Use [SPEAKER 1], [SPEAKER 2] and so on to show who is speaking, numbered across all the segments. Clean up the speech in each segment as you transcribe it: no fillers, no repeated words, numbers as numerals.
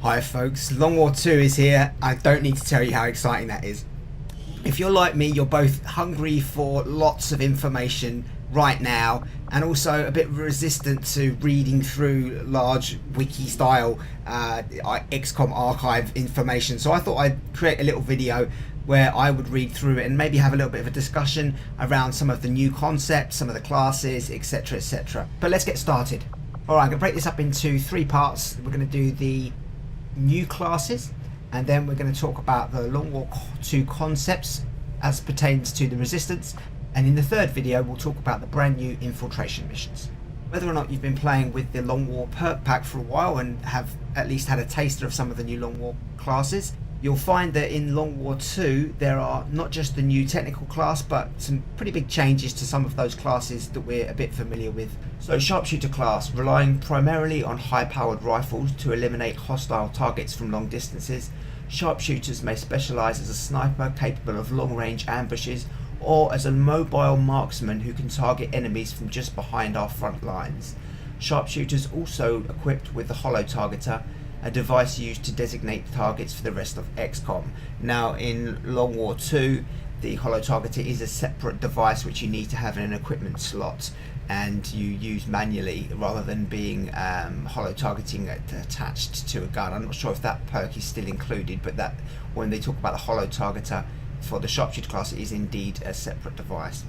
[SPEAKER 1] Hi folks, Long War 2 is here. I don't need to tell you how exciting that is. If you're like me, you're both hungry for lots of information right now and also a bit resistant to reading through large wiki style XCOM archive information. So I thought I'd create a little video where I would read through it and maybe have a little bit of a discussion around some of the new concepts, some of the classes, etc, etc. But let's get started. Alright, I'm going to break this up into 3 parts. We're going to do the new classes, and then we're going to talk about the Long War 2 concepts as pertains to the Resistance, and in the 3rd video we'll talk about the brand new infiltration missions. Whether or not you've been playing with the Long War perk pack for a while and have at least had a taster of some of the new Long War classes, you'll find that in Long War 2 there are not just the new technical class but some pretty big changes to some of those classes that we're a bit familiar with. So Sharpshooter class, relying primarily on high-powered rifles to eliminate hostile targets from long distances. Sharpshooters may specialise as a sniper capable of long-range ambushes, or as a mobile marksman who can target enemies from just behind our front lines. Sharpshooters also equipped with the Holo Targeter, a device used to designate targets for the rest of XCOM. Now in Long War 2, the Holo Targeter is a separate device which you need to have in an equipment slot, and you use manually rather than being holo targeting attached to a gun. I'm not sure if that perk is still included, but that when they talk about the Holo Targeter for the Sharpshooter class, it is indeed a separate device.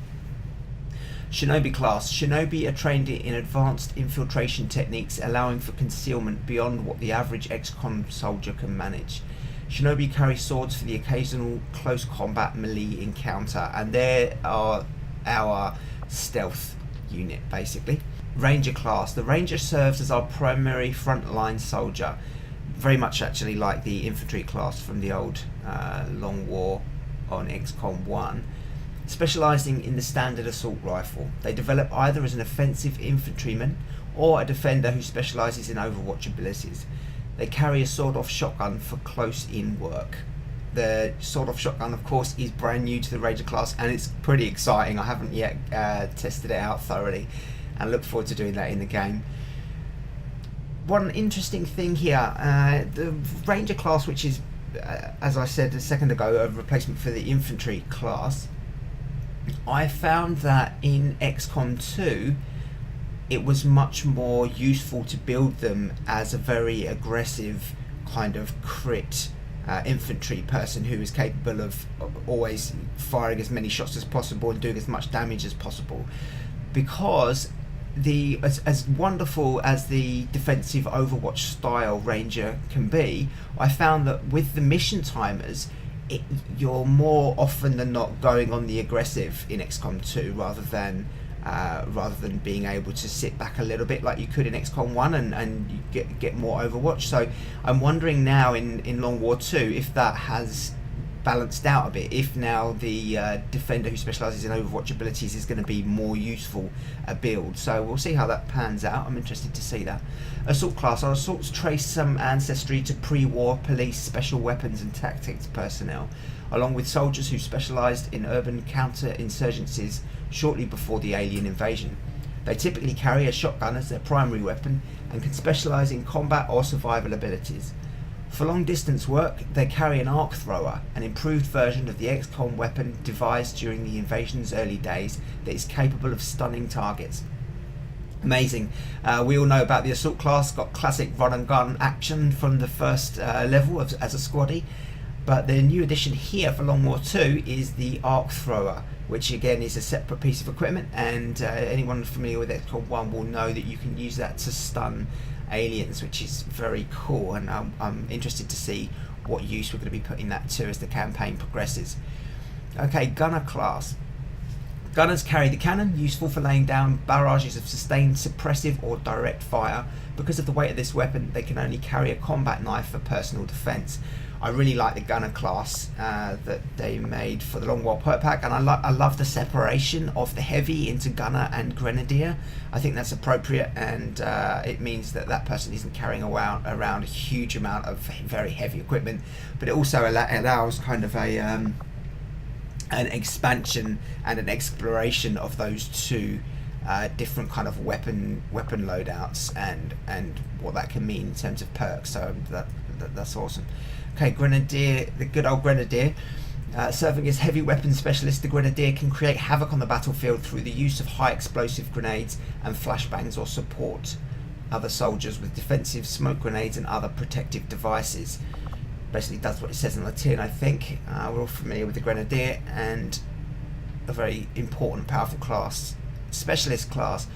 [SPEAKER 1] Shinobi class. Shinobi are trained in advanced infiltration techniques, allowing for concealment beyond what the average XCOM soldier can manage. Shinobi carry swords for the occasional close combat melee encounter, and they are our stealth unit basically. Ranger class. The Ranger serves as our primary frontline soldier, very much actually like the infantry class from the old Long War on XCOM 1, specialising in the standard assault rifle. They develop either as an offensive infantryman or a defender who specialises in Overwatch abilities. They carry a sawed-off shotgun for close-in work. The sawed-off shotgun, of course, is brand new to the Ranger class, and it's pretty exciting. I haven't yet tested it out thoroughly, and look forward to doing that in the game. One interesting thing here, the Ranger class, which is, as I said a second ago, a replacement for the infantry class, I found that in XCOM 2 it was much more useful to build them as a very aggressive kind of crit infantry person who is capable of always firing as many shots as possible and doing as much damage as possible, because as wonderful as the defensive Overwatch style Ranger can be, I found that with the mission timers you're more often than not going on the aggressive in XCOM 2 rather than being able to sit back a little bit like you could in XCOM 1 and you get more Overwatch. So I'm wondering now in Long War 2 if that has balanced out a bit, if now the defender who specialises in Overwatch abilities is going to be more useful a build. So we'll see how that pans out. I'm interested to see that. Assault class. Our assaults trace some ancestry to pre-war police, special weapons and tactics personnel, along with soldiers who specialised in urban counter-insurgencies shortly before the alien invasion. They typically carry a shotgun as their primary weapon and can specialise in combat or survival abilities. For long distance work, they carry an arc thrower, an improved version of the XCOM weapon devised during the invasion's early days that is capable of stunning targets. Amazing. We all know about the assault class, got classic run and gun action from the first level as a squaddy, but the new addition here for Long War 2 is the arc thrower, which again is a separate piece of equipment, and anyone familiar with XCOM 1 will know that you can use that to stun aliens, which is very cool, and I'm interested to see what use we're going to be putting that to as the campaign progresses. Okay, gunner class. Gunners carry the cannon, useful for laying down barrages of sustained suppressive or direct fire. Because of the weight of this weapon, they can only carry a combat knife for personal defence. I really like the gunner class that they made for the Long War perk pack, and I love the separation of the heavy into gunner and grenadier. I think that's appropriate, and it means that that person isn't carrying around a huge amount of very heavy equipment, but it also allows kind of an expansion and an exploration of those two different kind of weapon loadouts and what that can mean in terms of perks. So That's awesome. Okay, Grenadier, the good old Grenadier. Serving as heavy weapons specialist, the Grenadier can create havoc on the battlefield through the use of high explosive grenades and flashbangs, or support other soldiers with defensive smoke grenades and other protective devices. Basically does what it says on the tin, I think. We're all familiar with the Grenadier, and a very important, powerful class, specialist class.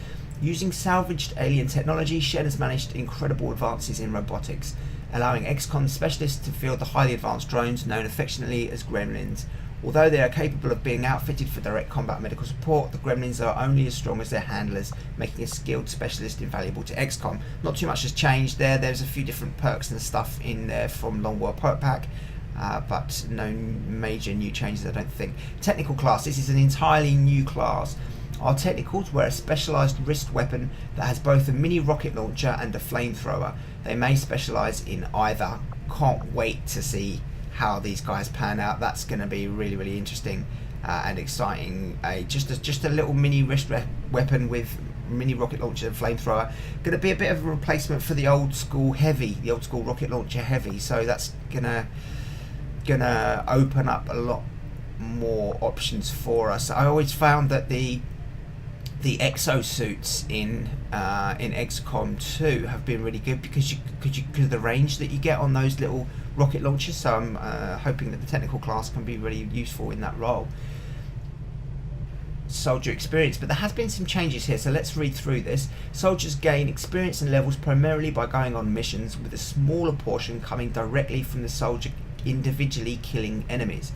[SPEAKER 1] Using salvaged alien technology, Shen has managed incredible advances in robotics, allowing XCOM specialists to field the highly advanced drones known affectionately as gremlins. Although they are capable of being outfitted for direct combat medical support, the gremlins are only as strong as their handlers, making a skilled specialist invaluable to XCOM. Not too much has changed there. There's a few different perks and stuff in there from Long War Perk Pack, but no major new changes, I don't think. Technical class. This is an entirely new class. Our technicals wear a specialised wrist weapon that has both a mini rocket launcher and a flamethrower. They may specialise in either. Can't wait to see how these guys pan out. That's going to be really, really interesting and exciting. Just a little mini wrist weapon with mini rocket launcher and flamethrower. Going to be a bit of a replacement for the old school heavy, the old school rocket launcher heavy. So that's gonna open up a lot more options for us. I always found that the exosuits in XCOM 2 have been really good because of the range that you get on those little rocket launchers. So I'm hoping that the technical class can be really useful in that role. Soldier experience, but there has been some changes here, so let's read through this. Soldiers gain experience and levels primarily by going on missions, with a smaller portion coming directly from the soldier individually killing enemies.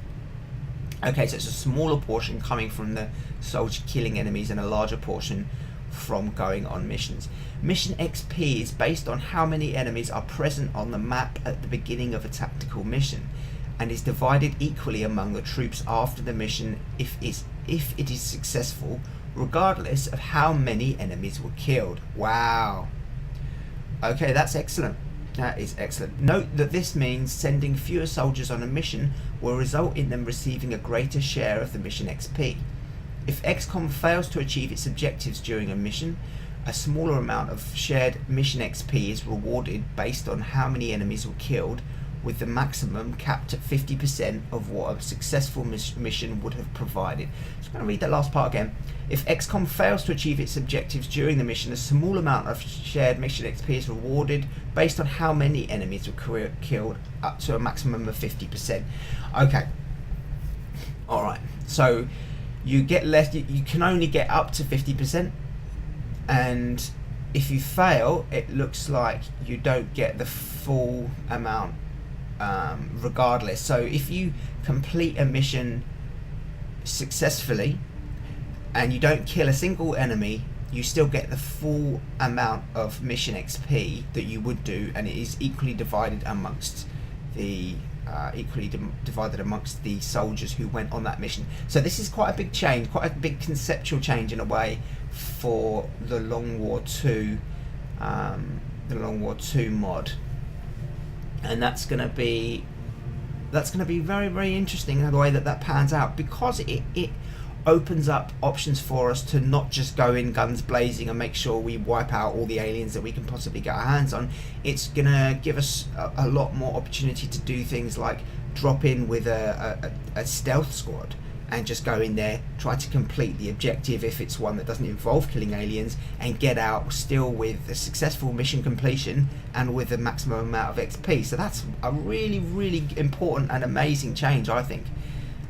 [SPEAKER 1] Okay, so it's a smaller portion coming from the soldier killing enemies and a larger portion from going on missions. Mission XP is based on how many enemies are present on the map at the beginning of a tactical mission, and is divided equally among the troops after the mission if it is successful, regardless of how many enemies were killed. Wow. Okay, that's excellent. That is excellent. Note that this means sending fewer soldiers on a mission will result in them receiving a greater share of the mission XP. If XCOM fails to achieve its objectives during a mission, a smaller amount of shared mission XP is rewarded based on how many enemies were killed, with the maximum capped at 50% of what a successful mission would have provided. So I'm going to read that last part again. If XCOM fails to achieve its objectives during the mission, a small amount of shared mission XP is rewarded based on how many enemies were killed, up to a maximum of 50%. Okay. Alright. So you get less, you can only get up to 50%, and if you fail, it looks like you don't get the full amount regardless. So if you complete a mission successfully and you don't kill a single enemy, you still get the full amount of mission XP that you would do, and it is equally divided amongst the soldiers who went on that mission. So this is quite a big change, quite a big conceptual change in a way for the Long War 2 mod. And that's going to be very, very interesting in the way that pans out, because it opens up options for us to not just go in guns blazing and make sure we wipe out all the aliens that we can possibly get our hands on. It's going to give us a lot more opportunity to do things like drop in with a stealth squad and just go in there, try to complete the objective if it's one that doesn't involve killing aliens, and get out still with a successful mission completion and with the maximum amount of XP. So that's a really, really important and amazing change, I think.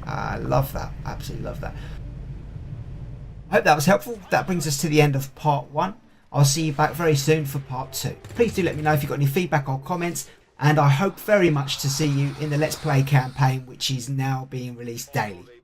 [SPEAKER 1] I love that, absolutely love that. I hope that was helpful. That brings us to the end of part 1. I'll see you back very soon for part 2. Please do let me know if you've got any feedback or comments, and I hope very much to see you in the Let's Play campaign, which is now being released daily.